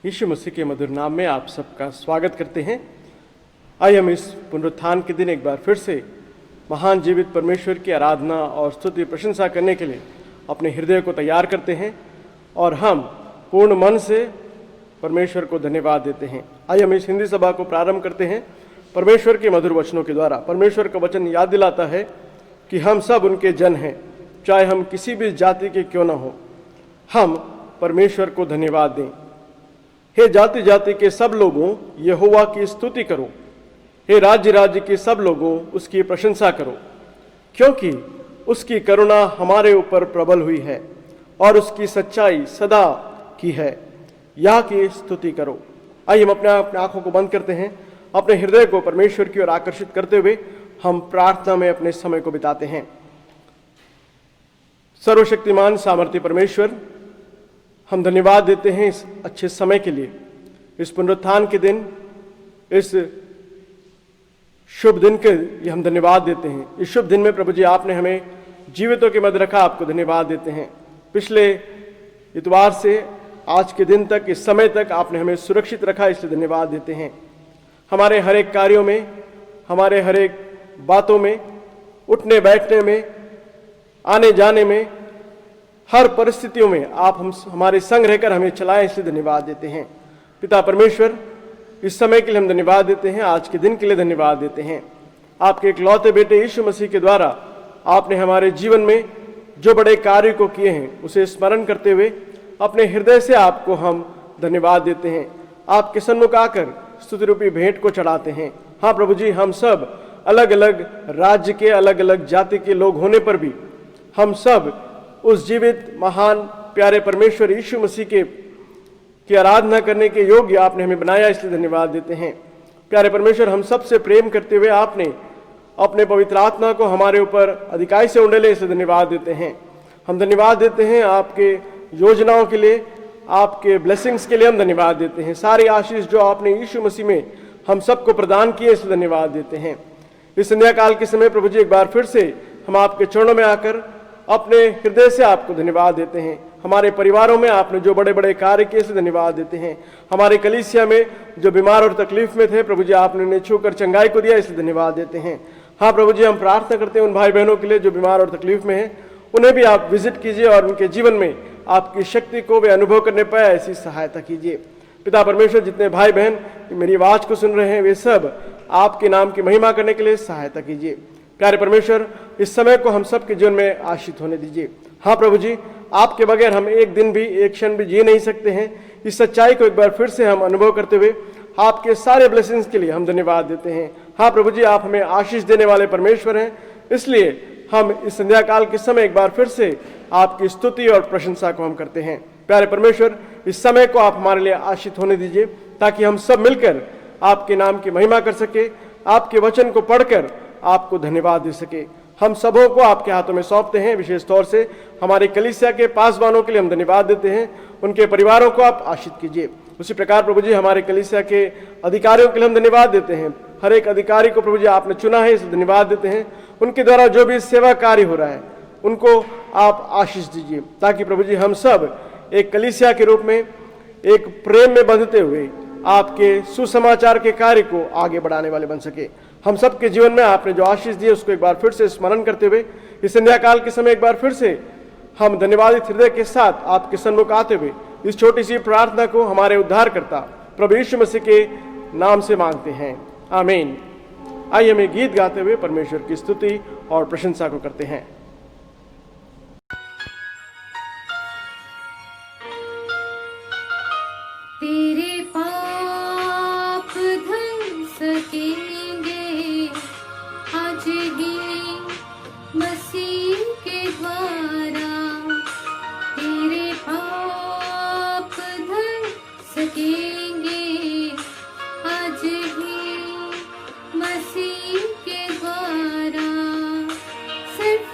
यीशु मसीह के मधुर नाम में आप सबका स्वागत करते हैं। आइए हम इस पुनरुत्थान के दिन एक बार फिर से महान जीवित परमेश्वर की आराधना और स्तुति प्रशंसा करने के लिए अपने हृदय को तैयार करते हैं और हम पूर्ण मन से परमेश्वर को धन्यवाद देते हैं। आइए हम इस हिंदी सभा को प्रारंभ करते हैं परमेश्वर के मधुर वचनों के द्वारा। परमेश्वर का वचन याद दिलाता है कि हम सब उनके जन हैं, चाहे हम किसी भी जाति के क्यों न हो। हम परमेश्वर को धन्यवाद दें। हे जाति जाति के सब लोगों, यहोवा की स्तुति करो। हे राज्य राज्य के सब लोगों, उसकी प्रशंसा करो, क्योंकि उसकी करुणा हमारे ऊपर प्रबल हुई है और उसकी सच्चाई सदा की है। यह की स्तुति करो। आइए हम अपने आंखों को बंद करते हैं, अपने हृदय को परमेश्वर की ओर आकर्षित करते हुए हम प्रार्थना में अपने समय को बिताते हैं। सर्वशक्तिमान सामर्थ्य परमेश्वर, हम धन्यवाद देते हैं इस अच्छे समय के लिए, इस पुनरुत्थान के दिन, इस शुभ दिन के लिए हम धन्यवाद देते हैं। इस शुभ दिन में प्रभु जी आपने हमें जीवितों के मध्य रखा, आपको धन्यवाद देते हैं। पिछले इतवार से आज के दिन तक, इस समय तक आपने हमें सुरक्षित रखा, इसलिए धन्यवाद देते हैं। हमारे हर एक कार्यों में, हमारे हर एक बातों में, उठने बैठने में, आने जाने में, हर परिस्थितियों में आप हमारे संग रहकर हमें चलाएं, इसलिए धन्यवाद देते हैं। पिता परमेश्वर, इस समय के लिए हम धन्यवाद देते हैं, आज के दिन के लिए धन्यवाद देते हैं। आपके इकलौते बेटे यीशु मसीह के द्वारा आपने हमारे जीवन में जो बड़े कार्य को किए हैं उसे स्मरण करते हुए अपने हृदय से आपको हम धन्यवाद देते हैं। आपके सन्मुख आकर स्तुति रूपी भेंट को चढ़ाते हैं। हाँ प्रभु जी, हम सब अलग अलग राज्य के, अलग अलग जाति के लोग होने पर भी हम सब उस जीवित महान प्यारे परमेश्वर यीशु मसीह की आराधना करने के योग्य आपने हमें बनाया, इसलिए धन्यवाद देते हैं। प्यारे परमेश्वर, हम सबसे प्रेम करते हुए आपने अपने पवित्र आत्मा को हमारे ऊपर अधिकाई से उंडेले, इसलिए धन्यवाद देते हैं। हम धन्यवाद देते हैं आपके योजनाओं के लिए, आपके ब्लेसिंग्स के लिए हम धन्यवाद देते हैं। सारी आशीष जो आपने यीशु मसीह में हम सबको प्रदान किए, इसलिए धन्यवाद देते हैं। इस संध्या काल के समय प्रभु जी एक बार फिर से हम आपके चरणों में आकर अपने हृदय से आपको धन्यवाद देते हैं। हमारे परिवारों में आपने जो बड़े बड़े कार्य किए, इसलिए धन्यवाद देते हैं। हमारे कलीसिया में जो बीमार और तकलीफ में थे, प्रभु जी आपने उन्हें छूकर चंगाई को दिया, इसलिए धन्यवाद देते हैं। हाँ प्रभु जी, हम प्रार्थना करते हैं उन भाई बहनों के लिए जो बीमार और तकलीफ में हैं, उन्हें भी आप विजिट कीजिए और उनके जीवन में आपकी शक्ति को वे अनुभव करने पाए, ऐसी सहायता कीजिए। पिता परमेश्वर, जितने भाई बहन मेरी आवाज को सुन रहे हैं, वे सब आपके नाम की महिमा करने के लिए सहायता कीजिए। प्यारे परमेश्वर, इस समय को हम सबके जीवन में आशीष होने दीजिए। हाँ प्रभु जी, आपके बगैर हम एक दिन भी, एक क्षण भी जी नहीं सकते हैं। इस सच्चाई को एक बार फिर से हम अनुभव करते हुए आपके सारे ब्लेसिंग्स के लिए हम धन्यवाद देते हैं। हाँ प्रभु जी, आप हमें आशीष देने वाले परमेश्वर हैं, इसलिए हम इस संध्या काल के समय एक बार फिर से आपकी स्तुति और प्रशंसा को हम करते हैं। प्यारे परमेश्वर, इस समय को आप हमारे लिए आशीष होने दीजिए, ताकि हम सब मिलकर आपके नाम की महिमा कर सके, आपके वचन को पढ़कर आपको धन्यवाद दे सके। हम सबों को आपके हाथों में सौंपते हैं। विशेष तौर से हमारे कलीसिया के पासवानों के लिए हम धन्यवाद देते हैं, उनके परिवारों को आप आशीष कीजिए। उसी प्रकार प्रभु जी हमारे कलीसिया के अधिकारियों के लिए हम धन्यवाद देते हैं। हर एक अधिकारी को प्रभु जी आपने चुना है, इसलिए धन्यवाद देते हैं। उनके द्वारा जो भी सेवा कार्य हो रहा है उनको आप आशीष दीजिए, ताकि प्रभु जी हम सब एक कलीसिया के रूप में एक प्रेम में बंधते हुए आपके सुसमाचार के कार्य को आगे बढ़ाने वाले बन सके। हम सबके जीवन में आपने जो आशीष दी उसको एक बार फिर से स्मरण करते हुए इस संध्या काल के समय एक बार फिर से हम धन्यवादित हृदय के साथ आपके सन्मुख आते हुए इस छोटी सी प्रार्थना को हमारे उद्धारकर्ता प्रभु यीशु मसीह के नाम से मांगते हैं, आमीन। आइए हमें गीत गाते हुए परमेश्वर की स्तुति और प्रशंसा को करते हैं। तेरे पाप धुल सकेंगे आज ही मसीह के द्वारा। तेरे पाप धुल सकेंगे आज ही मसीह के द्वारा। सिर्फ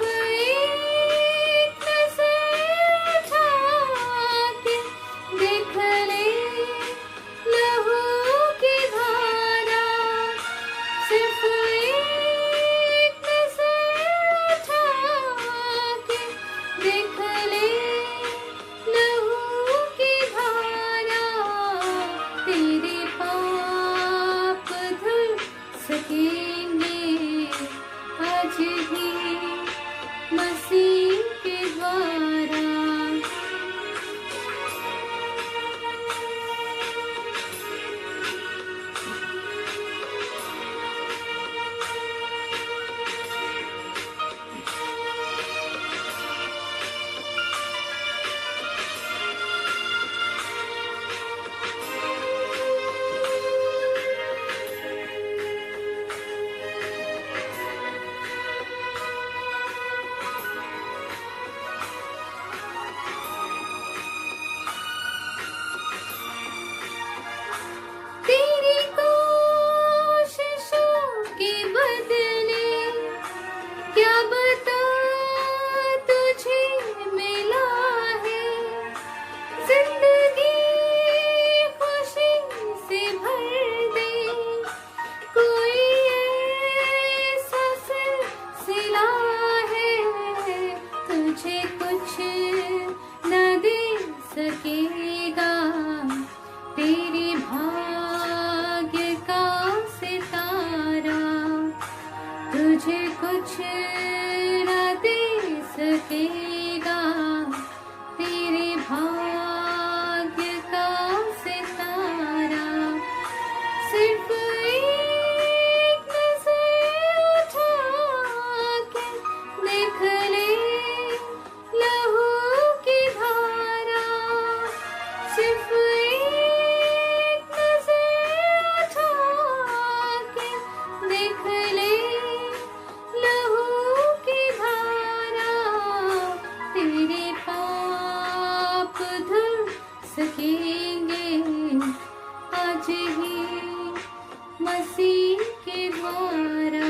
सकेंगे आज ही मसीह के द्वारा।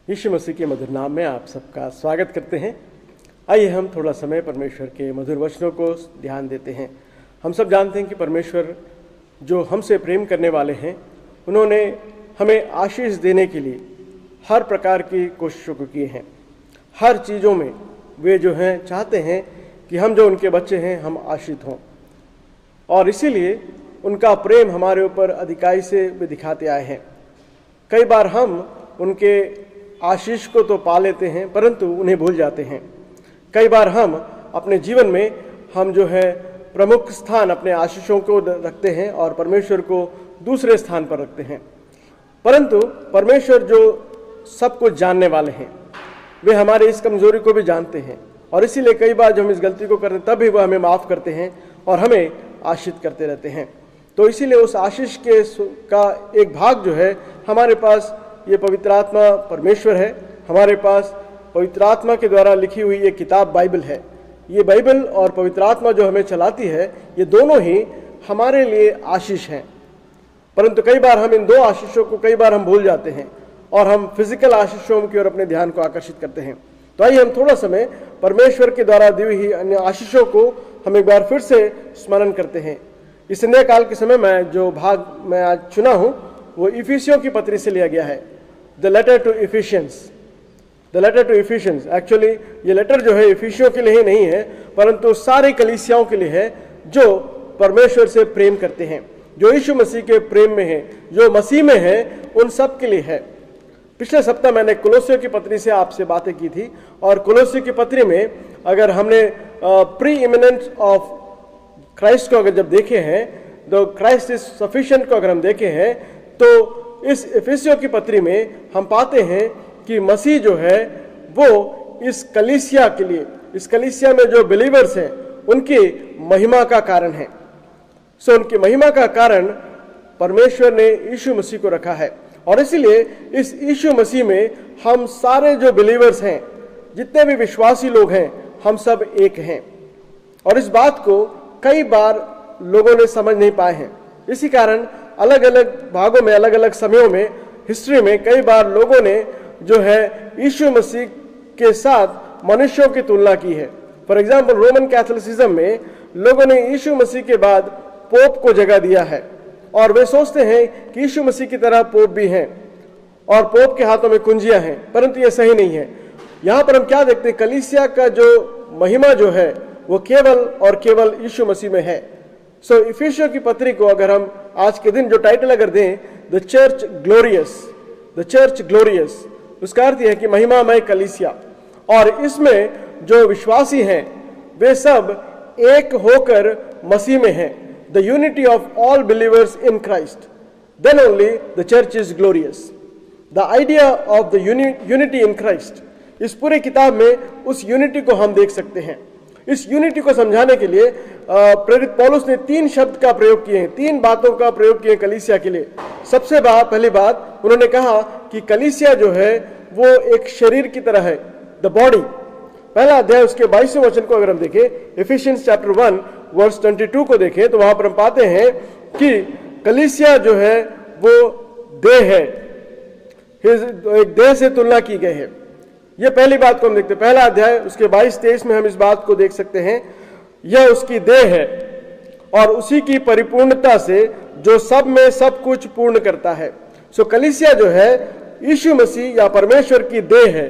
यीशु मसीह के मधुर नाम में आप सबका स्वागत करते हैं। आइए हम थोड़ा समय परमेश्वर के मधुर वचनों को ध्यान देते हैं। हम सब जानते हैं कि परमेश्वर जो हमसे प्रेम करने वाले हैं, उन्होंने हमें आशीष देने के लिए हर प्रकार की कोशिशों को किए हैं। हर चीज़ों में वे जो हैं चाहते हैं कि हम जो उनके बच्चे हैं हम आशीष हों, और इसीलिए उनका प्रेम हमारे ऊपर अधिकाई से वे दिखाते आए हैं। कई बार हम उनके आशीष को तो पा लेते हैं परंतु उन्हें भूल जाते हैं। कई बार हम अपने जीवन में हम जो है प्रमुख स्थान अपने आशीषों को रखते हैं और परमेश्वर को दूसरे स्थान पर रखते हैं। परंतु परमेश्वर जो सब कुछ जानने वाले हैं, वे हमारे इस कमजोरी को भी जानते हैं, और इसीलिए कई बार जब हम इस गलती को करते हैं तब भी वह हमें माफ़ करते हैं और हमें आशीष करते रहते हैं। तो इसीलिए उस आशीष के का एक भाग जो है हमारे पास ये पवित्र आत्मा परमेश्वर है। हमारे पास पवित्र आत्मा के द्वारा लिखी हुई ये किताब बाइबल है। ये बाइबल और पवित्र आत्मा जो हमें चलाती है, ये दोनों ही हमारे लिए आशीष हैं। परंतु कई बार हम इन दो आशीषों को कई बार हम भूल जाते हैं और हम फिजिकल आशीषों की ओर अपने ध्यान को आकर्षित करते हैं। तो आइए हम थोड़ा समय परमेश्वर के द्वारा दी हुई अन्य आशीषों को हम एक बार फिर से स्मरण करते हैं। इस संध्या काल के समय में जो भाग मैं आज चुना हूँ वो इफिसियों की पत्री से लिया गया है, the letter to Ephesians. The letter to Ephesians, actually ये लेटर जो है इफिसियों के लिए ही नहीं है परंतु सारी कलीसियाओं के लिए है जो परमेश्वर से प्रेम करते हैं, जो यीशु मसीह के प्रेम में है, जो मसीह में है, उन सब के लिए है। पिछले सप्ताह मैंने कोलोसियों की पत्री से आपसे बातें की थी, और कोलोसियों की पत्री में अगर हमने प्री इमिनेंस ऑफ क्राइस्ट को अगर जब देखे हैं, द क्राइस्ट इज सफिशिएंट को अगर हम देखे हैं, तो इस इफिसियों की पत्री में हम पाते हैं कि मसीह जो है वो इस कलीसिया के लिए, इस कलीसिया में जो बिलीवर्स हैं उनकी महिमा का कारण है। सो उनकी महिमा का कारण परमेश्वर ने यीशु मसीह को रखा है, और इसीलिए इस यीशु मसीह में हम सारे जो बिलीवर्स हैं, जितने भी विश्वासी लोग हैं, हम सब एक हैं। और इस बात को कई बार लोगों ने समझ नहीं पाए हैं। इसी कारण अलग अलग भागों में, अलग अलग समयों में, हिस्ट्री में कई बार लोगों ने जो है यीशु मसीह के साथ मनुष्यों की तुलना की है। फॉर एग्जाम्पल रोमन कैथोलिसिज्म में लोगों ने यीशु मसीह के बाद पोप को जगह दिया है, और वे सोचते हैं कि यीशु मसीह की तरह पोप भी हैं और पोप के हाथों में कुंजियां हैं, परंतु ये सही नहीं है। यहाँ पर हम क्या देखते हैं, कलीसिया का जो महिमा जो है वो केवल और केवल यीशु मसीह में है। सो इफिसियों की पत्री को अगर हम आज के दिन जो टाइटल अगर दें, the church glorious, the church glorious, उसका अर्थ यह है कि महिमामय कलीसिया। और इसमें जो विश्वासी हैं वे सब एक होकर मसीह में हैं, the unity of all believers in Christ, then only the church is glorious. The idea of the unity in Christ, इस पूरे किताब में उस यूनिटी को हम देख सकते हैं। इस यूनिटी को समझाने के लिए प्रेरित पौलुस ने 3 शब्द का प्रयोग किए हैं, 3 बातों का प्रयोग किए कलीसिया के लिए। सबसे पहली बात उन्होंने कहा कि कलीसिया जो है वो एक शरीर की तरह है, द बॉडी। पहला अध्याय उसके 22वें वचन को अगर हम देखें, इफिशियंस चैप्टर 1 वर्स 22 को देखें, तो वहां पर हम पाते हैं कि कलीसिया जो है वो देह है, एक देह से तुलना की गई है। यह पहली बात को हम देखते हैं। पहला अध्याय उसके 22-23 में हम इस बात को देख सकते हैं, यह उसकी देह है और उसी की परिपूर्णता से जो सब में सब कुछ पूर्ण करता है। सो कलीसिया जो है यीशु मसीह या परमेश्वर की देह है।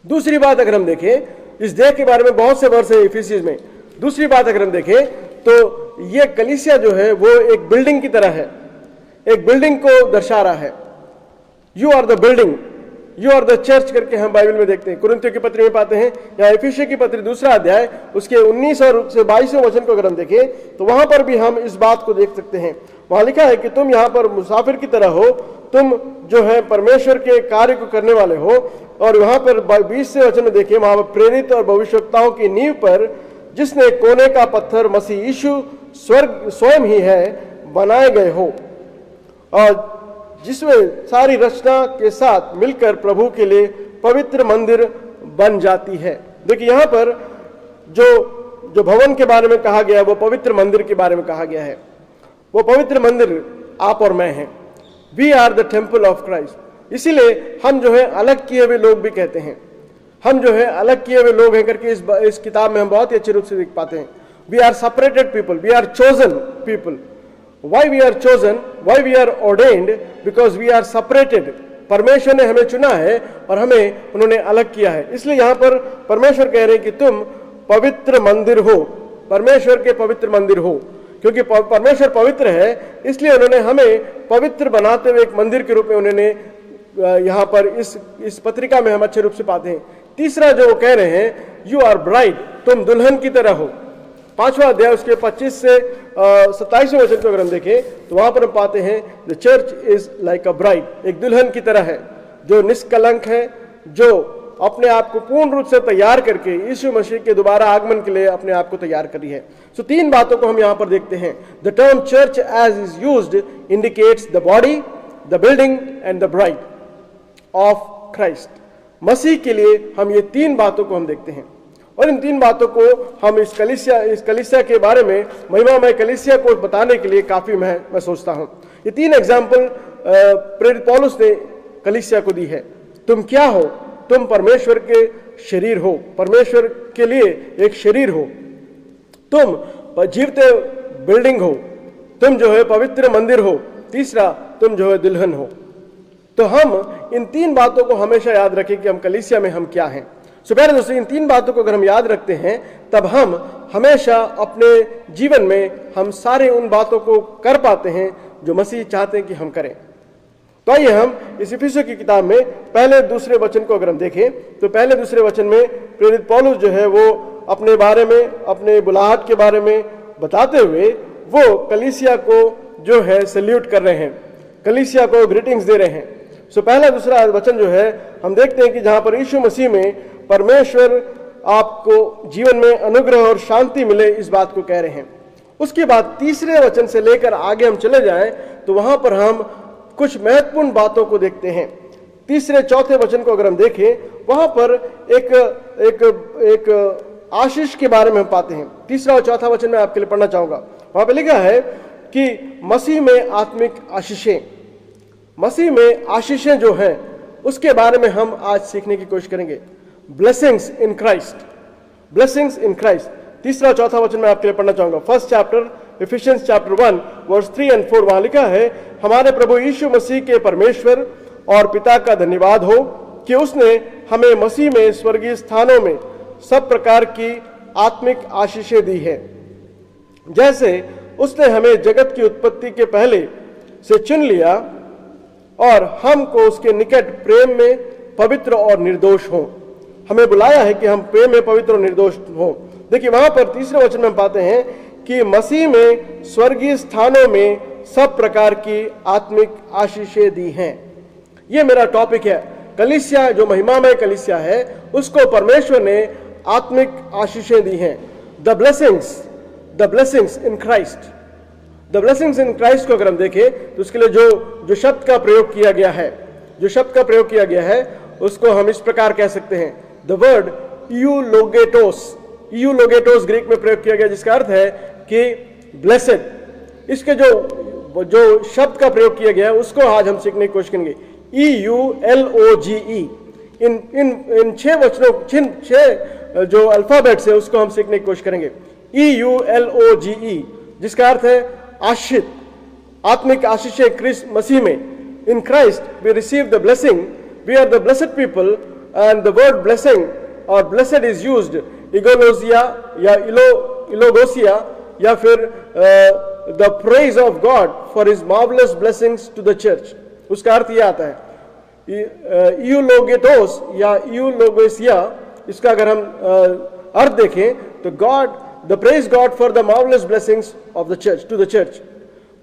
दूसरी बात अगर हम देखें, इस देह के बारे में बहुत से वर्ष है इफिसियंस में। दूसरी बात अगर हम देखें तो यह कलीसिया जो है वो एक बिल्डिंग की तरह है, एक बिल्डिंग को दर्शा रहा है। You are the building, you are the church करके हम बाइबल में देखते हैं। कुरिन्थियों की पत्री में पाते हैं, या इफिसियों की पत्री 2 अध्याय उसके 19 और से 22वें वचन को अगर हम देखें तो वहां पर भी हम इस बात को देख सकते हैं। वहां लिखा है कि तुम यहाँ पर मुसाफिर की तरह हो, तुम जो है परमेश्वर के कार्य को करने वाले हो। और वहां पर 20वें वचन में देखिए, वहां पर प्रेरित और भविष्यवक्ताओं की नींव पर जिसने कोने का पत्थर मसीह यीशु स्वर्ग स्वयं ही है बनाए गए हो, और जिसमें सारी रचना के साथ मिलकर प्रभु के लिए पवित्र मंदिर बन जाती है। देखिए यहाँ पर जो भवन के बारे में कहा गया, वो पवित्र मंदिर के बारे में कहा गया है। वो पवित्र मंदिर आप और मैं हैं। We are the temple of Christ. इसीलिए हम जो है अलग किए हुए लोग भी कहते हैं, हम जो है अलग किए हुए लोग हैं करके इस किताब में हम बहुत ही अच्छे रूप से देख पाते हैं। We are separated people, we are chosen people. Why we are chosen, why we are ordained, because we are separated। परमेश्वर ने हमें चुना है और हमें उन्होंने अलग किया है। इसलिए यहाँ पर परमेश्वर कह रहे हैं कि तुम पवित्र मंदिर हो, परमेश्वर के पवित्र मंदिर हो। क्योंकि परमेश्वर पवित्र है, इसलिए उन्होंने हमें पवित्र बनाते हुए एक मंदिर के रूप में उन्होंने यहाँ पर इस पत्रिका में हम अच्छे रूप से पाते हैं। तीसरा जो वो कह रहे हैं, यू आर ब्राइड, तुम दुल्हन की तरह हो। 5वां अध्याय उसके 25 से 27वें वचन को अगर हम देखें तो वहां पर हम पाते हैं, the church is like a bride, एक दुल्हन की तरह है जो निष्कलंक है, जो अपने आप को पूर्ण रूप से तैयार करके यीशु मसीह के दोबारा आगमन के लिए अपने आप को तैयार करी है। सो 3 बातों को हम यहाँ पर देखते हैं। The term church as is used indicates the body, the building and the bride of Christ. मसीह के लिए हम ये 3 बातों को हम देखते हैं, और इन 3 बातों को हम इस कलीसिया के बारे में, महिमामय कलीसिया को बताने के लिए काफी मैं सोचता हूं। ये 3 एग्जाम्पल प्रेरित पौलुस ने कलीसिया को दी है। तुम क्या हो? तुम परमेश्वर के शरीर हो, परमेश्वर के लिए एक शरीर हो। तुम जीवते बिल्डिंग हो, तुम जो है पवित्र मंदिर हो। तीसरा, तुम जो है दुल्हन हो। तो हम इन 3 बातों को हमेशा याद रखें कि हम कलीसिया में हम क्या हैं। सो प्यारे दोस्तों, इन 3 बातों को अगर हम याद रखते हैं तब हम हमेशा अपने जीवन में हम सारे उन बातों को कर पाते हैं जो मसीह चाहते हैं कि हम करें। तो आइए हम इस इफिसियों की किताब में पहले दूसरे वचन को अगर हम देखें तो पहले दूसरे वचन में प्रेरित पौलुस जो है वो अपने बारे में, अपने बुलाहट के बारे में बताते हुए वो कलीसिया को जो है सैल्यूट कर रहे हैं, कलीसिया को ग्रीटिंग्स दे रहे हैं। सो पहला दूसरा वचन जो है हम देखते हैं कि जहां पर यीशु मसीह में परमेश्वर आपको जीवन में अनुग्रह और शांति मिले, इस बात को कह रहे हैं। उसके बाद तीसरे वचन से लेकर आगे हम चले जाएं तो वहां पर हम कुछ महत्वपूर्ण बातों को देखते हैं। तीसरे चौथे वचन को अगर हम देखें वहां पर एक आशीष के बारे में हम पाते हैं। तीसरा और चौथा वचन मैं आपके लिए पढ़ना चाहूंगा। वहां पर लिखा है कि मसीह में आत्मिक आशीषें, मसीह में आशीषें जो हैं उसके बारे में हम आज सीखने की कोशिश करेंगे। Blessings in Christ, blessings in Christ. तीसरा और चौथा वचन मैं आपके लिए पढ़ना चाहूंगा। First chapter Ephesians chapter 1 verse 3 और 4 वहां लिखा है, हमारे प्रभु यीशु मसीह के परमेश्वर और पिता का धन्यवाद हो कि उसने हमें मसीह में स्वर्गीय स्थानों में सब प्रकार की आत्मिक आशीषें दी है। जैसे उसने हमें जगत की उत्पत्ति के पहले से चुन लिया और हमको उसके निकट प्रेम में पवित्र और निर्दोष हों। हमें बुलाया है कि हम प्रेम में पवित्र और निर्दोष हों। देखिए वहां पर तीसरे वचन में हम पाते हैं कि मसीह में स्वर्गीय स्थानों में सब प्रकार की आत्मिक आशीषें दी हैं। यह मेरा टॉपिक है। कलीसिया जो महिमामय कलीसिया है उसको परमेश्वर ने आत्मिक आशीषें दी हैं। The blessings in Christ. The blessings in Christ को अगर हम देखें तो उसके लिए जो शब्द का प्रयोग किया गया है उसको हम इस प्रकार कह सकते हैं, द वर्ड यूलोगेटोस ग्रीक में प्रयोग किया गया, जिसका अर्थ है कि ब्लेसेड। इसके जो शब्द का प्रयोग किया गया है उसको आज हम सीखने की कोशिश करेंगे। EULOGE इन 6 वचनों 6 जो अल्फाबेट्स है उसको हम सीखने की कोशिश करेंगे। EULOGE जिसका अर्थ है आशीषित, आत्मिक आशीषें क्रिस्त मसीह में। In Christ we receive the blessing, we are the blessed people, and the word blessing और ब्लेसेड इज यूज्ड इगोलोजिया या इलोगोसिया या फिर the praise of God for his marvellous blessings to the church. उसका अर्थ यह आता है यूलोगेटोस या यूलोगोसिया। इसका अगर हम अर्थ देखें तो God the praise God for the marvellous blessings of the church to the church.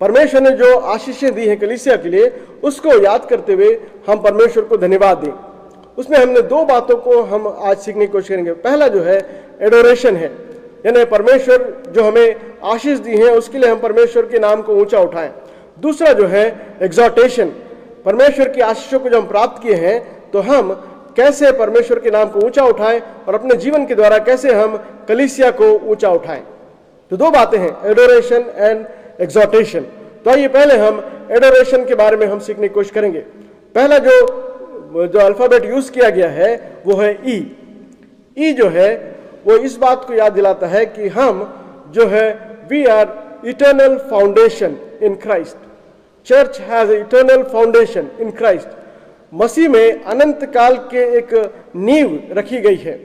परमेश्वर ने जो आशीषें दी हैं कलीसिया के लिए उसको याद करते हुए हम परमेश्वर को धन्यवाद दें। उसमें हमने 2 बातों को हम आज सीखने की कोशिश करेंगे। पहला जो है एडोरेशन है, यानी परमेश्वर जो हमें आशीष दी है उसके लिए हम परमेश्वर के नाम को ऊंचा उठाएं। दूसरा जो है एग्जॉर्टेशन, परमेश्वर की आशीषों को जो हम प्राप्त किए हैं तो हम कैसे परमेश्वर के नाम को ऊंचा उठाएं और अपने जीवन के द्वारा कैसे हम कलीसिया को ऊंचा उठाएं। तो 2 बातें हैं, एडोरेशन एंड एग्जॉर्टेशन। तो आइए पहले हम एडोरेशन के बारे में हम सीखने की कोशिश करेंगे। पहला जो अल्फाबेट यूज किया गया है वो है ई जो है वो इस बात को याद दिलाता है कि हम जो है we are eternal foundation in Christ. Church has eternal foundation in Christ. मसीह में अनंत काल के एक नींव रखी गई है।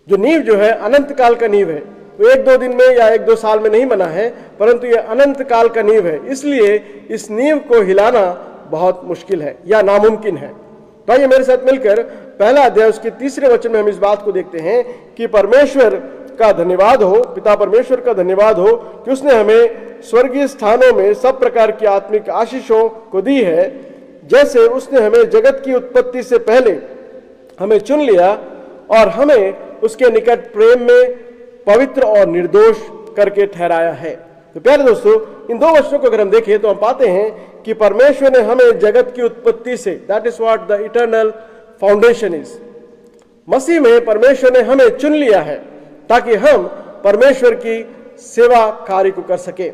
जो नींव जो है अनंत काल का नींव है, वो 1-2 दिन में या 1-2 साल में नहीं बना है, परंतु ये अनंत काल का नींव है। इसलिए इस नींव को हिलाना बहुत मुश्किल है या नामुमकिन है। तो आइए मेरे साथ मिलकर पहला अध्याय उसके 3 वचन में हम इस बात को देखते हैं कि परमेश्वर का धन्यवाद हो, पिता परमेश्वर का धन्यवाद हो कि उसने हमें स्वर्गीय स्थानों में सब प्रकार की आत्मिक आशीषों को दी है। जैसे उसने हमें जगत की उत्पत्ति से पहले हमें चुन लिया और हमें उसके निकट प्रेम में पवित्र और निर्दोष करके ठहराया है। तो प्यारे दोस्तों, इन 2 वचनों को अगर हम देखें तो हम पाते हैं कि परमेश्वर ने हमें जगत की उत्पत्ति से, that is what the eternal foundation is, मसीह में परमेश्वर ने हमें चुन लिया है ताकि हम परमेश्वर की सेवा कार्य को कर सके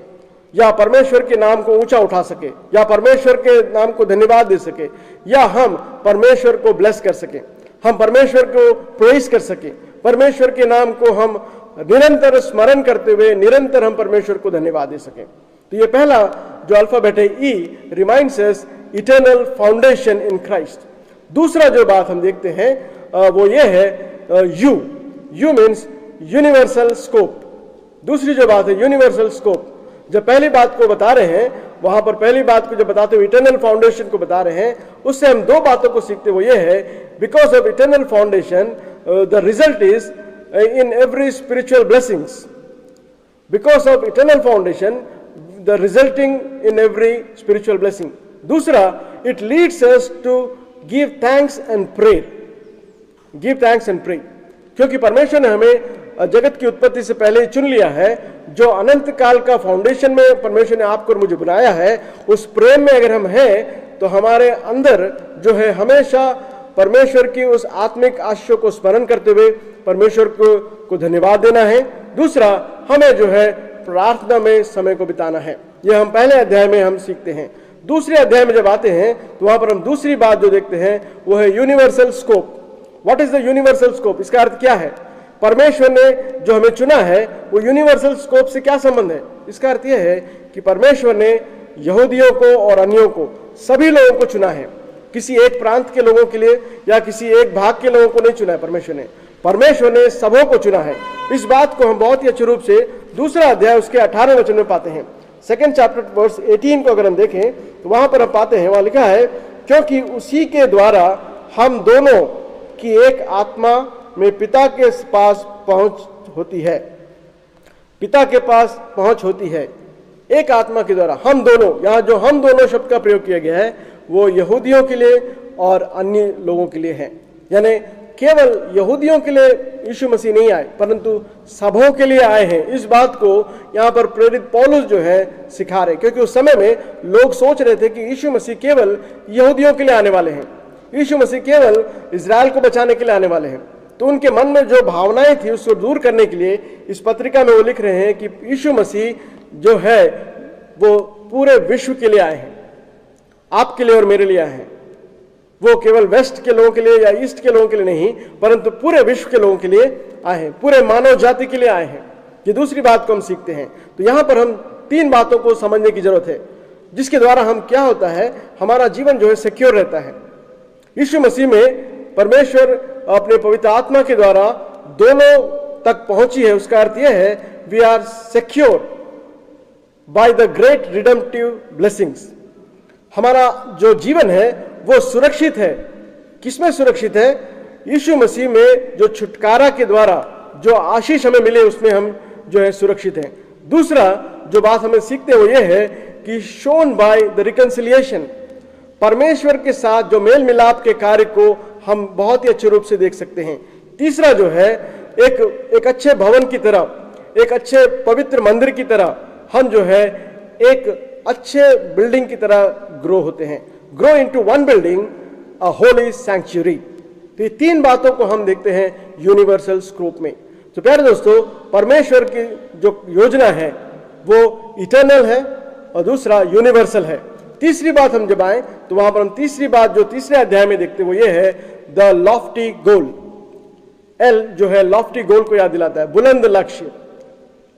या परमेश्वर के नाम को ऊंचा उठा सके या परमेश्वर के नाम को धन्यवाद दे सके या हम परमेश्वर को ब्लेस कर सके, हम परमेश्वर को प्रेज कर सके, परमेश्वर के नाम को हम निरंतर स्मरण करते हुए निरंतर हम परमेश्वर को धन्यवाद दे सकें। तो ये पहला जो अल्फाबेट है E reminds us eternal foundation in Christ. दूसरा जो बात हम देखते हैं वो ये है यू मीन्स यूनिवर्सल स्कोप। दूसरी जो बात है यूनिवर्सल स्कोप। जब पहली बात को बता रहे हैं वहां पर पहली बात को जब बताते हुए इटर्नल फाउंडेशन को बता रहे हैं उससे हम 2 बातों को सीखते वो ये है, because of eternal foundation the result is in every spiritual blessings. Because of eternal foundation, the resulting in every spiritual blessing. दूसरा, it leads us to give thanks and pray. Give thanks and pray. क्योंकि परमेश्वर ने हमें जगत की उत्पत्ति से पहले चुन लिया है। जो अनंत काल का फाउंडेशन में परमेश्वर ने आपको और मुझे बनाया है, उस प्रेम में अगर हम हैं तो हमारे अंदर जो है हमेशा परमेश्वर की उस आत्मिक आशीषों को स्मरण करते हुए परमेश्वर को धन्यवाद देना है। दूसरा, हमें जो है प्रार्थना में समय को बिताना है। यह हम पहले अध्याय में हम सीखते हैं। दूसरे अध्याय में जब आते हैं तो वहां पर हम दूसरी बात जो देखते हैं वो है universal scope. What is the universal scope? इसका अर्थ क्या है? परमेश्वर ने जो हमें चुना है वो यूनिवर्सल स्कोप से क्या संबंध है? इसका अर्थ यह है कि परमेश्वर ने यहूदियों को और अन्यों को, सभी लोगों को चुना है। किसी एक प्रांत के लोगों के लिए या किसी एक भाग के लोगों को नहीं चुना है परमेश्वर ने सबों को चुना है। इस बात को हम बहुत ही अच्छे रूप से दूसरा अध्याय उसके 18वें वचन में पाते हैं। 2 चैप्टर वर्स 18 को अगर हम देखें तो वहां पर हम पाते हैं, वहां लिखा है, क्योंकि उसी के द्वारा हम दोनों की एक आत्मा में पिता के पास पहुंच होती है। पिता के पास पहुंच होती है एक आत्मा के द्वारा। हम दोनों, यहां जो हम दोनों शब्द का प्रयोग किया गया है वो यहूदियों के लिए और अन्य लोगों के लिए है। यानी केवल यहूदियों के लिए यीशु मसीह नहीं आए परंतु सबों के लिए आए हैं। इस बात को यहाँ पर प्रेरित पौलुस जो है सिखा रहे, क्योंकि उस समय में लोग सोच रहे थे कि यीशु मसीह केवल यहूदियों के लिए आने वाले हैं, यीशु मसीह केवल इजराइल को बचाने के लिए आने वाले हैं। तो उनके मन में जो भावनाएं थी उसको दूर करने के लिए इस पत्रिका में वो लिख रहे हैं कि यीशु मसीह जो है वो पूरे विश्व के लिए आए हैं, आपके लिए और मेरे लिए आए हैं। वो केवल वेस्ट के लोगों के लिए या ईस्ट के लोगों के लिए नहीं परंतु पूरे विश्व के लोगों के लिए आए हैं, पूरे मानव जाति के लिए आए हैं। ये दूसरी बात को हम सीखते हैं। तो यहां पर हम 3 बातों को समझने की जरूरत है जिसके द्वारा हम क्या होता है, हमारा जीवन जो है सिक्योर रहता है। यीशु मसीह में परमेश्वर अपने पवित्र आत्मा के द्वारा दोनों तक पहुंची है। उसका अर्थ यह है we are secure by the great redemptive blessings. हमारा जो जीवन है वो सुरक्षित है। किसमें सुरक्षित है? यीशु मसीह में जो छुटकारा के द्वारा जो आशीष हमें मिले उसमें हम जो है सुरक्षित हैं। दूसरा जो बात हमें सीखते हैं वो ये है कि शोन बाय द रिकंसिलिएशन, परमेश्वर के साथ जो मेल मिलाप के कार्य को हम बहुत ही अच्छे रूप से देख सकते हैं। तीसरा जो है एक अच्छे भवन की तरह, एक अच्छे पवित्र मंदिर की तरह हम जो है एक अच्छे बिल्डिंग की तरह ग्रो होते हैं, ग्रो इनटू वन बिल्डिंग अ होली सैंक्चुरी। तो ये 3 बातों को हम देखते हैं यूनिवर्सल स्कोप में। तो प्यारे दोस्तों, परमेश्वर की जो योजना है वो इटर्नल है और दूसरा यूनिवर्सल है। तीसरी बात हम जब आए तो वहां पर हम तीसरी बात जो तीसरे अध्याय में देखते हैं वो ये है द लॉफ्टी गोल। एल जो है लॉफ्टी गोल को याद दिलाता है, बुलंद लक्ष्य।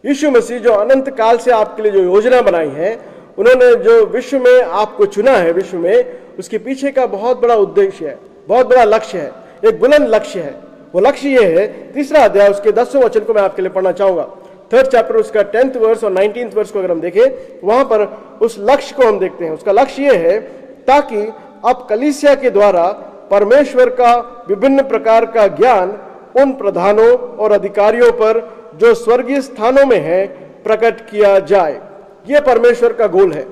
यीशु मसीह जो अनंत काल से आपके लिए जो योजना बनाई है, उन्होंने जो विश्व में आपको चुना है, विश्व में उसके पीछे का बहुत बड़ा उद्देश्य है, बहुत बड़ा लक्ष्य है, एक बुलंद लक्ष्य है। वो लक्ष्य ये है, तीसरा अध्याय उसके 10वें वचन को मैं आपके लिए पढ़ना चाहूंगा। 3rd चैप्टर उसका 10th वर्स और 19th वर्स को अगर हम देखें वहां पर उस लक्ष्य को हम देखते हैं। उसका लक्ष्य ये है ताकि अब कलीसिया के द्वारा परमेश्वर का विभिन्न प्रकार का ज्ञान उन प्रधानों और अधिकारियों पर जो स्वर्गीय स्थानों में है प्रकट किया जाए। यह परमेश्वर का गोल है,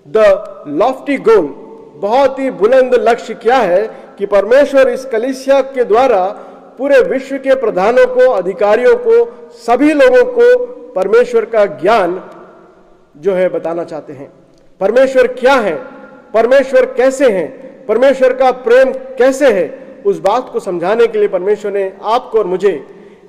द लॉफ्टी गोल। बहुत ही बुलंद लक्ष्य क्या है कि परमेश्वर इस कलीसिया के द्वारा पूरे विश्व के प्रधानों को, अधिकारियों को, सभी लोगों को परमेश्वर का ज्ञान जो है बताना चाहते हैं। परमेश्वर क्या है, परमेश्वर कैसे हैं, परमेश्वर का प्रेम कैसे है, उस बात को समझाने के लिए परमेश्वर ने आपको और मुझे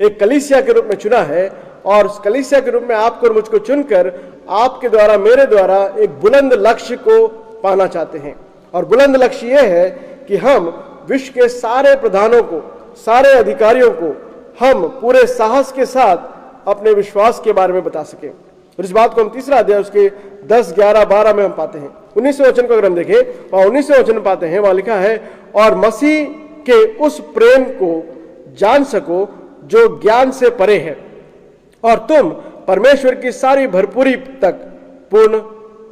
एक कलीसिया के रूप में चुना है। और उस कलीसिया के रूप में आपको और मुझको चुनकर आपके द्वारा, मेरे द्वारा एक बुलंद लक्ष्य को पाना चाहते हैं। और बुलंद लक्ष्य यह है कि हम विश्व के सारे प्रधानों को, सारे अधिकारियों को हम पूरे साहस के साथ अपने विश्वास के बारे में बता सकें। और इस बात को हम तीसरा अध्याय उसके 10, 11, 12 में हम पाते हैं। 19वें वचन को अगर हम देखें और 19वें वचन में पाते हैं, वहां लिखा है और मसीह के उस प्रेम को जान सको जो ज्ञान से परे है और तुम परमेश्वर की सारी भरपूरी तक पूर्ण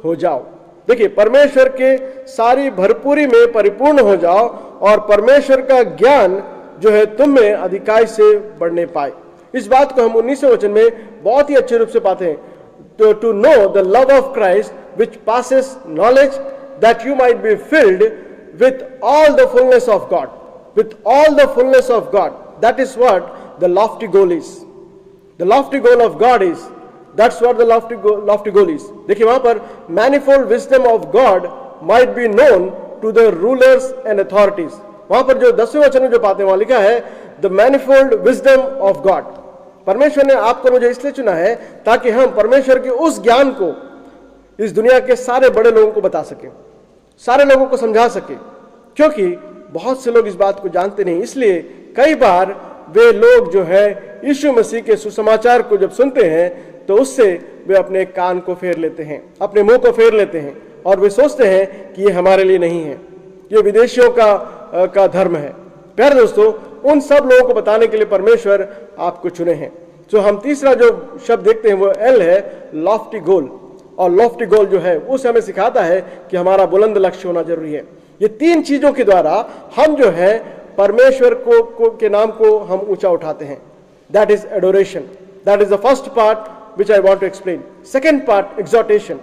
हो जाओ। देखिए, परमेश्वर के सारी भरपूरी में परिपूर्ण हो जाओ और परमेश्वर का ज्ञान जो है तुम में अधिकाई से बढ़ने पाए। इस बात को हम 19वें वचन में बहुत ही अच्छे रूप से पाते हैं। To know the love of Christ which passes knowledge that you might be filled with all the fullness of God, with all the fullness of God. That is what the lofty goal is. The lofty goal of God is, that's what the lofty goal is. देखिए वहां पर manifold wisdom of God might be known to the rulers and authorities. वहां पर जो 10वें वचन में जो पाते हैं वहां लिखा है the manifold wisdom of God. परमेश्वर ने आपको मुझे इसलिए चुना है ताकि हम परमेश्वर के उस ज्ञान को इस दुनिया के सारे बड़े लोगों को बता सके, सारे लोगों को समझा सके। क्योंकि बहुत से लोग इस बात को जानते नहीं, इसलिए कई बार वे लोग जो है यीशु मसीह के सुसमाचार को जब सुनते हैं तो उससे वे अपने कान को फेर लेते हैं, अपने मुंह को फेर लेते हैं और वे सोचते हैं कि ये हमारे लिए नहीं है, ये विदेशियों का धर्म है। प्यारे दोस्तों, उन सब लोगों को बताने के लिए परमेश्वर आपको चुने हैं। तो हम तीसरा जो शब्द देखते हैं वो एल है, लॉफ्टी गोल। और लॉफ्टी गोल जो है उसे हमें सिखाता है कि हमारा बुलंद लक्ष्य होना जरूरी है। ये तीन चीजों के द्वारा हम जो है परमेश्वर के नाम को हम ऊंचा उठाते हैं। That is adoration. That is the first part which I want to explain. Second part exhortation,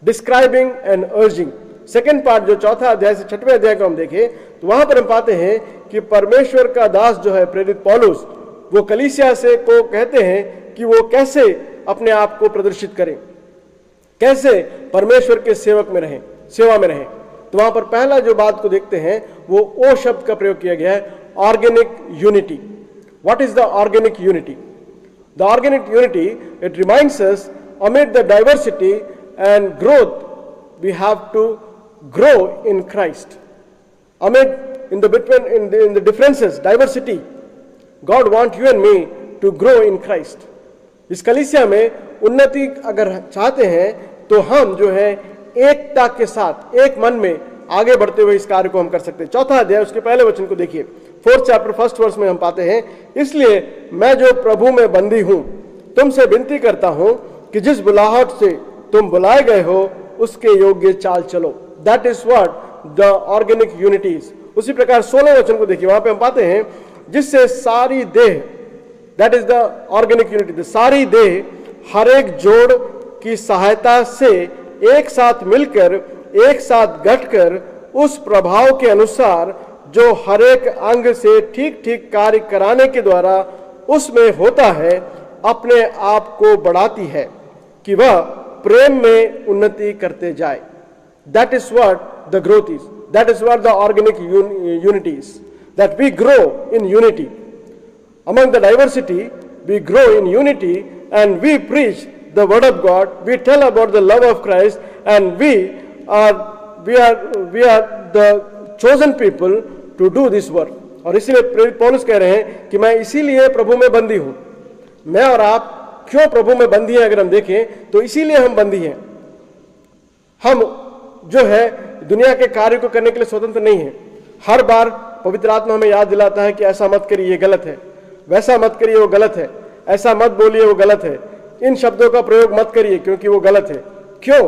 describing and urging. Second part जो चौथा अध्याय से छठवें अध्याय को हम देखें तो वहां पर हम पाते हैं कि परमेश्वर का दास जो है प्रेरित पौलुस, वो कलीसिया से को कहते हैं कि वो कैसे अपने आप को प्रदर्शित करें, कैसे परमेश्वर के सेवा में रहें। तो वहां पर पहला जो बात को देखते हैं वो ओ शब्द का प्रयोग किया गया है, organic unity. What is the organic unity? The organic unity, it reminds us amid the diversity and growth we have to grow in Christ. In the differences, diversity, God wants you and me to grow in Christ. इस कलीसिया में उन्नति अगर चाहते हैं तो हम जो है एकता के साथ एक मन में आगे बढ़ते हुए इस कार्य को हम कर सकते हैं। चौथा अध्याय उसके पहले वचन को देखिए, 4th chapter 1st verse में हम पाते हैं, इसलिए मैं जो प्रभु में बंदी हूं तुमसे विनती करता हूं कि जिस बुलाहट से तुम बुलाए गए हो उसके योग्य चाल चलो। That is what the organic unities. उसी प्रकार 16 वचन को देखिए, वहां पे हम पाते हैं जिससे सारी देह, that is the organic unity, सारी देह हर एक जोड़ की सहायता से एक साथ मिलकर, एक साथ गठकर उस प्रभाव के अनुसार जो हर एक अंग से ठीक ठीक कार्य कराने के द्वारा उसमें होता है, अपने आप को बढ़ाती है कि वह प्रेम में उन्नति करते जाए। That is what the growth is. That is what the organic unity is, that we grow in unity among the diversity. We grow in unity and we preach the word of God. We tell about the love of Christ and we are the chosen people to do this work. और इसीलिए प्रेरित पौलुस कह रहे हैं कि मैं इसीलिए प्रभु में बंदी हूं। मैं और आप क्यों प्रभु में बंदी हैं? अगर हम देखें तो इसीलिए हम बंदी हैं। हम जो है दुनिया के कार्य को करने के लिए स्वतंत्र नहीं है। हर बार पवित्र आत्मा हमें याद दिलाता है कि ऐसा मत करिए, ये गलत है, वैसा मत करिए, वो गलत है, ऐसा मत बोलिए, वो गलत है, इन शब्दों का प्रयोग मत करिए क्योंकि वो गलत है। क्यों?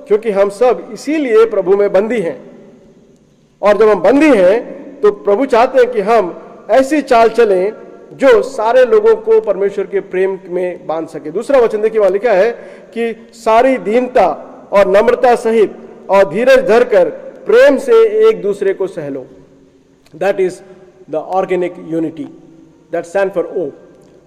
क्योंकि हम सब इसीलिए प्रभु में बंदी हैं। और जब हम बंदी हैं तो प्रभु चाहते हैं कि हम ऐसी चाल चलें जो सारे लोगों को परमेश्वर के प्रेम में बांध सके। दूसरा वचन देखिए, वहां लिखा है कि सारी दीनता और नम्रता सहित और धीरज धरकर प्रेम से एक दूसरे को सह लो। That is the organic unity, that stand for O.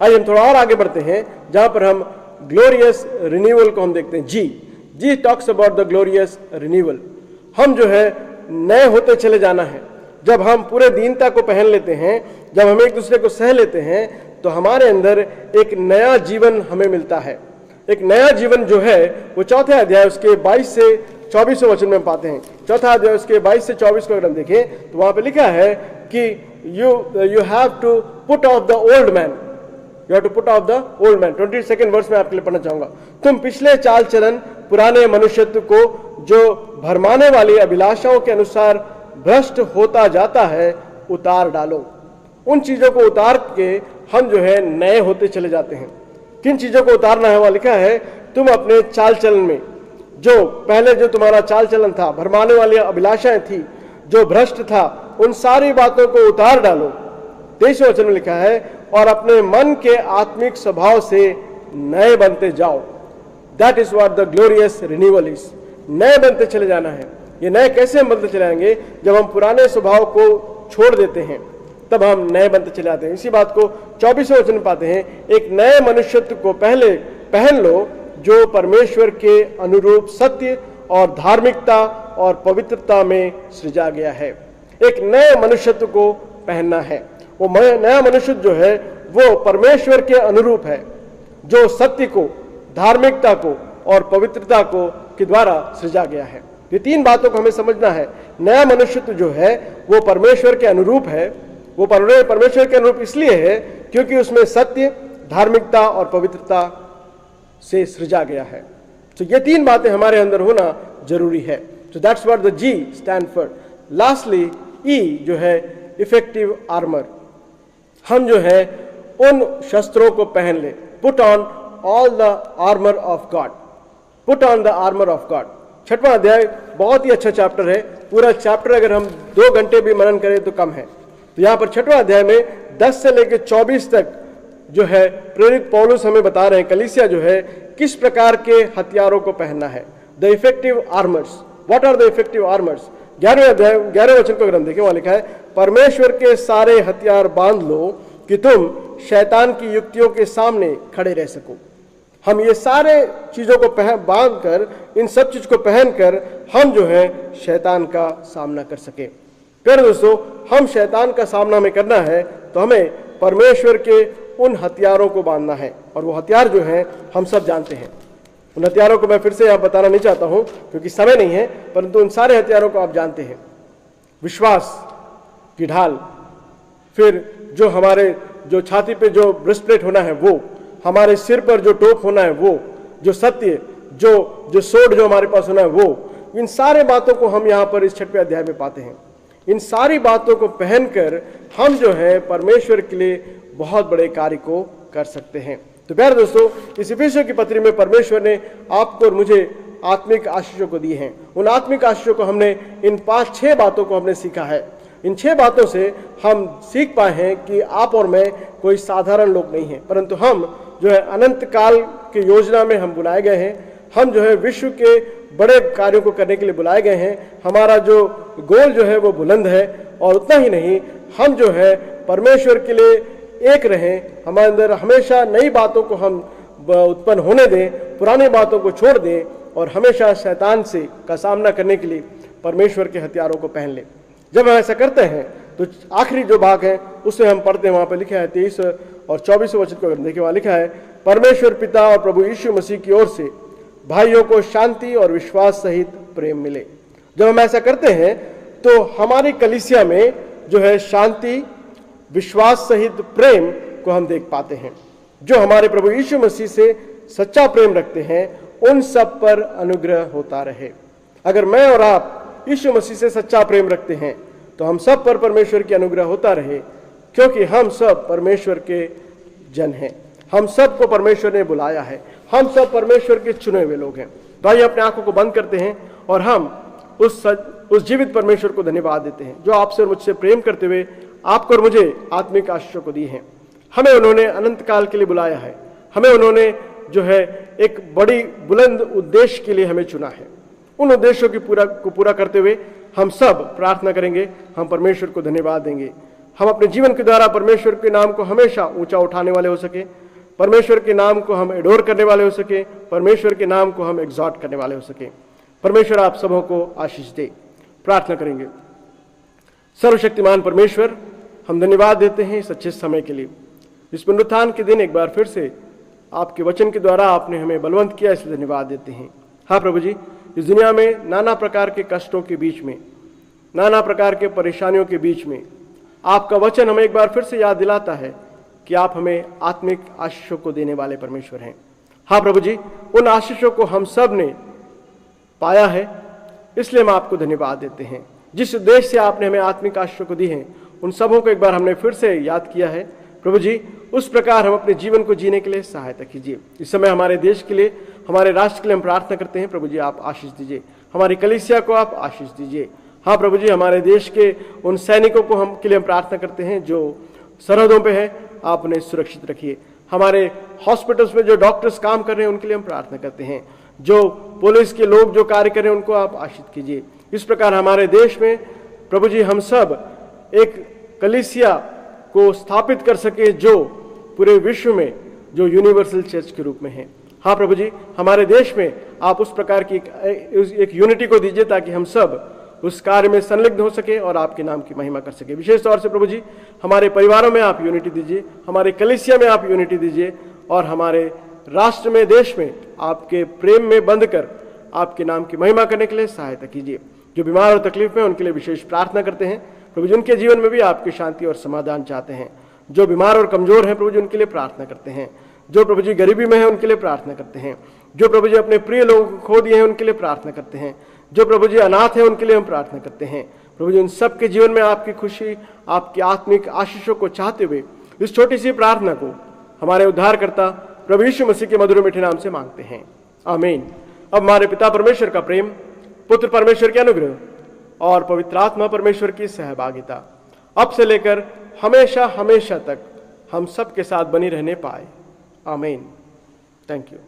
आइए हम थोड़ा और आगे बढ़ते हैं जहां पर हम ग्लोरियस रिन्यूअल को हम देखते हैं। G talks about the glorious renewal. हम जो है नए होते चले जाना है। जब हम पूरे दीनता को पहन लेते हैं, जब हम एक दूसरे को सह लेते हैं, तो हमारे अंदर एक नया जीवन हमें मिलता है। एक नया जीवन जो है वो चौथे अध्याय उसके 22 से 24 वचन में पाते हैं। चौथा अध्याय उसके 22 से 24 को अगर हम देखें तो वहां पे लिखा है कि you have to put off the old man. You have to put off the old man. 22nd वर्ष में आपके लिए पढ़ना चाहूंगा। तुम पिछले चाल चलन पुराने मनुष्यत्व को जो भरमाने वाली अभिलाषाओं के अनुसार भ्रष्ट होता जाता है उतार डालो। उन चीजों को उतार के हम जो है नए होते चले जाते हैं। किन चीजों को उतारना है? वहां लिखा है तुम अपने चाल चलन में जो पहले जो तुम्हारा चाल चलन था, भरमाने वाली अभिलाषाएं थी, जो भ्रष्ट था, उन सारी बातों को उतार डालो। 23वें वचन में लिखा है और अपने मन के आत्मिक स्वभाव से नए बनते जाओ। That is what the glorious renewal is. नए बनते चले जाना है। ये नए कैसे हम बनते चले जाएंगे? जब हम पुराने स्वभाव को छोड़ देते हैं तब हम नए बनते चले जाते हैं। इसी बात को 24वें वचन में पाते हैं, एक नए मनुष्यत्व को पहले पहन लो जो परमेश्वर के अनुरूप सत्य और धार्मिकता और पवित्रता में सृजा गया है। एक नए मनुष्यत्व को पहनना है। वो नया मनुष्य जो है वो परमेश्वर के अनुरूप है, जो सत्य को, धार्मिकता को और पवित्रता को के द्वारा सृजा गया है। ये तीन बातों को हमें समझना है। नया मनुष्यत्व जो है वो परमेश्वर के अनुरूप है। वो परमेश्वर के अनुरूप इसलिए है क्योंकि उसमें सत्य, धार्मिकता और पवित्रता से सृजा गया है। तो ये तीन बातें हमारे अंदर होना जरूरी है। So that's what the G stand for. Lastly E जो है इफेक्टिव आर्मर, हम जो है उन शस्त्रों को पहन ले। Put on all the armour of God, put on the armour of God. 6वां अध्याय बहुत ही अच्छा चैप्टर है। पूरा चैप्टर अगर हम 2 घंटे भी मनन करें तो कम है। तो यहाँ पर 6वां अध्याय में 10 से लेकर 24 तक जो है प्रेरित पौलुस हमें बता रहे हैं कलीसिया जो है किस प्रकार के हथियारों को पहनना है। The effective armours, what are the effective armours. 11वें अध्याय 11वें वचन को ग्रंथ देखें, वहां लिखा है, परमेश्वर के सारे हथियार बांध लो कि तुम शैतान की युक्तियों के सामने खड़े रह सको। हम ये सारे चीजों को बांध कर, इन सब चीज को पहनकर हम जो है शैतान का सामना कर सके। प्यारे दोस्तों, हम शैतान का सामना में करना है तो हमें परमेश्वर के उन हथियारों को बांधना है, और वो हथियार जो हैं हम सब जानते हैं। उन हथियारों को मैं फिर से यहाँ बताना नहीं चाहता हूँ क्योंकि समय नहीं है, परंतु उन सारे हथियारों को आप जानते हैं। विश्वास की ढाल, फिर जो हमारे जो छाती पे जो ब्रेस्टप्लेट होना है वो, हमारे सिर पर जो टोप होना है वो, जो सत्य, जो सोड जो हमारे पास होना है वो, इन सारे बातों को हम यहाँ पर इस 6वें अध्याय में पाते हैं। इन सारी बातों को पहनकर हम जो है परमेश्वर के लिए बहुत बड़े कार्य को कर सकते हैं। तो प्यारे दोस्तों, इस इफिसियों की पत्री में परमेश्वर ने आपको और मुझे आत्मिक आशीषों को दी हैं। उन आत्मिक आशीषों को हमने इन 5-6 बातों को हमने सीखा है। इन 6 बातों से हम सीख पाए हैं कि आप और मैं कोई साधारण लोग नहीं हैं, परंतु हम जो है अनंत काल की योजना में हम बुलाए गए हैं। हम जो है विश्व के बड़े कार्यों को करने के लिए बुलाए गए हैं। हमारा जो गोल जो है वो बुलंद है, और उतना ही नहीं, हम जो है परमेश्वर के लिए एक रहें। हमारे अंदर हमेशा नई बातों को हम उत्पन्न होने दें, पुरानी बातों को छोड़ दें, और हमेशा शैतान से का सामना करने के लिए परमेश्वर के हथियारों को पहन लें। जब हम ऐसा करते हैं तो आखिरी जो भाग है उसमें हम पढ़ते हैं, वहां पर लिखा है 23 और 24 वचन को देखिए, वहां लिखा है, परमेश्वर पिता और प्रभु यीशु मसीह की ओर से भाइयों को शांति और विश्वास सहित प्रेम मिले। जब हम ऐसा करते हैं तो हमारी कलीसिया में जो है शांति, विश्वास सहित प्रेम को हम देख पाते हैं। जो हमारे प्रभु यीशु मसीह से सच्चा प्रेम रखते हैं उन सब पर अनुग्रह होता रहे। अगर मैं और आप यीशु मसीह से सच्चा प्रेम रखते हैं तो हम सब पर परमेश्वर की अनुग्रह होता रहे, क्योंकि हम सब परमेश्वर के जन हैं। हम सब को परमेश्वर ने बुलाया है, हम सब परमेश्वर के चुने हुए लोग हैं। तो आइए अपने आंखों को बंद करते हैं और हम उस जीवित परमेश्वर को धन्यवाद देते हैं जो आपसे और मुझसे प्रेम करते हुए आपको और मुझे आत्मिक आशीषों को दी हैं। हमें उन्होंने अनंत काल के लिए बुलाया है, हमें उन्होंने जो है एक बड़ी बुलंद उद्देश्य के लिए हमें चुना है। उन उद्देश्यों को पूरा करते हुए हम सब प्रार्थना करेंगे, हम परमेश्वर को धन्यवाद देंगे। हम अपने जीवन के द्वारा परमेश्वर के नाम को हमेशा ऊंचा उठाने वाले हो सके, परमेश्वर के नाम को हम एडोर करने वाले हो सके, परमेश्वर के नाम को हम एग्जॉर्ट करने वाले हो सके। परमेश्वर आप सबों को आशीष दे। प्रार्थना करेंगे। सर्वशक्तिमान परमेश्वर, हम धन्यवाद देते हैं इस अच्छे समय के लिए। इस पुनरुत्थान के दिन एक बार फिर से आपके वचन के द्वारा आपने हमें बलवंत किया, इसलिए धन्यवाद देते हैं। हाँ प्रभु जी, इस दुनिया में नाना प्रकार के कष्टों के बीच में, नाना प्रकार के परेशानियों के बीच में आपका वचन हमें एक बार फिर से याद दिलाता है कि आप हमें आत्मिक आशीषों को देने वाले परमेश्वर हैं। हाँ प्रभु जी, उन आशीषों को हम सब ने पाया है, इसलिए हम आपको धन्यवाद देते हैं। जिस उद्देश्य से आपने हमें आत्मिक आशीषों को दी हैं, उन सबों को एक बार हमने फिर से याद किया है। प्रभु जी, उस प्रकार हम अपने जीवन को जीने के लिए सहायता कीजिए। इस समय हमारे देश के लिए, हमारे राष्ट्र के लिए हम प्रार्थना करते हैं। प्रभु जी, आप आशीष दीजिए, हमारी कलीसिया को आप आशीष दीजिए। हाँ प्रभु जी, हमारे देश के उन सैनिकों को हम के लिए हम प्रार्थना करते हैं जो सरहदों पे हैं, आप उन्हें सुरक्षित रखिए। हमारे हॉस्पिटल्स में जो डॉक्टर्स काम कर रहे हैं उनके लिए हम प्रार्थना करते हैं। जो पुलिस के लोग जो कार्य कर रहे हैं उनको आप आशीष कीजिए। इस प्रकार हमारे देश में प्रभु जी हम सब एक कलीसिया को स्थापित कर सके जो पूरे विश्व में जो यूनिवर्सल चर्च के रूप में है। हाँ प्रभु जी, हमारे देश में आप उस प्रकार की एक यूनिटी को दीजिए ताकि हम सब उस कार्य में संलिग्न हो सके और आपके नाम की महिमा कर सके। विशेष तौर से प्रभु जी, हमारे परिवारों में आप यूनिटी दीजिए, हमारे कलीसिया में आप यूनिटी दीजिए, और हमारे राष्ट्र में, देश में आपके प्रेम में बंध कर आपके नाम की महिमा करने के लिए सहायता कीजिए। जो बीमार और तकलीफ में उनके लिए विशेष प्रार्थना करते हैं प्रभु जी, उनके जीवन में भी आपकी शांति और समाधान चाहते हैं। जो बीमार और कमजोर हैं प्रभु जी, उनके लिए प्रार्थना करते हैं। जो प्रभु जी गरीबी में है उनके लिए प्रार्थना करते हैं। जो प्रभु जी अपने प्रिय लोगों को खो दिए हैं उनके लिए प्रार्थना करते हैं। जो प्रभु जी अनाथ हैं उनके लिए हम प्रार्थना करते हैं। प्रभु जी उन सबके जीवन में आपकी खुशी, आपकी आत्मिक आशीषों को चाहते हुए इस छोटी सी प्रार्थना को हमारे उद्धारकर्ता प्रभु यीशु मसीह के मधुर मीठे नाम से मांगते हैं, आमीन। अब हमारे पिता परमेश्वर का प्रेम, पुत्र परमेश्वर के अनुग्रह और पवित्र आत्मा परमेश्वर की सहभागिता अब से लेकर हमेशा हमेशा तक हम सब के साथ बनी रहने पाए, आमीन। Thank you.